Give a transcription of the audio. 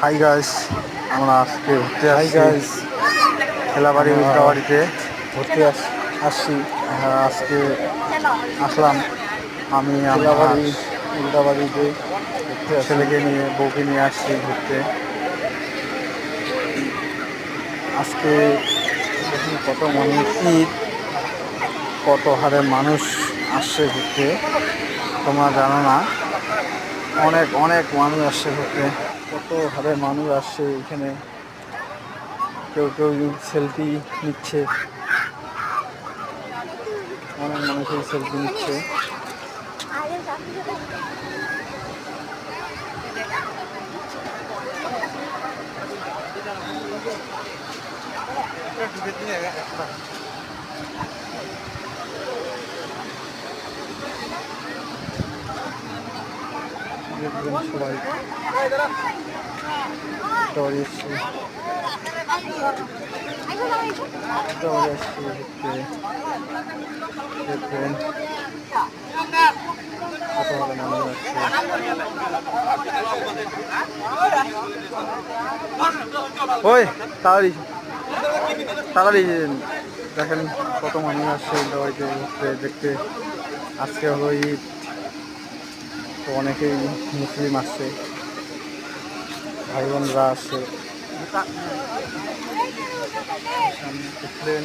Hi guys, আমরা আজকে ঘুরতে হাই আসছি গাইস, খেলাবাড়ি আমরা উল্টাবাড়িতে। ঘুরতে আসছি আজকে আসলাম আমি আমার কোলাবাড়ি উল্টাবাড়িতে ঘুরতে আসছি। ছেলেকে নিয়ে, বউকে নিয়ে আসছি ঘুরতে। আজকে দেখুন কত মানুষ, ঈদ, কত হারে মানুষ আসছে ঘুরতে, তোমরা জানো না। অনেক অনেক মানুষ আসছে ঘুরতে, কত হারে মানুষ আসছে এখানে। কেউ কেউ সেলফি নিচ্ছে, অনেক মানুষের সেলফি নিচ্ছে। দেখবেন সবাই দৌড়ে এসছে, দৌড়ে এসছে ঘুরতে। দেখবেন কত ভালো মানুষ আসছে। ওই তাড়াতাড়ি তাড়াতাড়ি দেখেন কত মানুষ আসছে উল্টাবাড়িতে ঘুরতে দেখতে। আজকে হলো ঈদ, তো অনেকেই মুসলিম আসছে, ভাই বোনরা আসছে। সামনে দেখলেন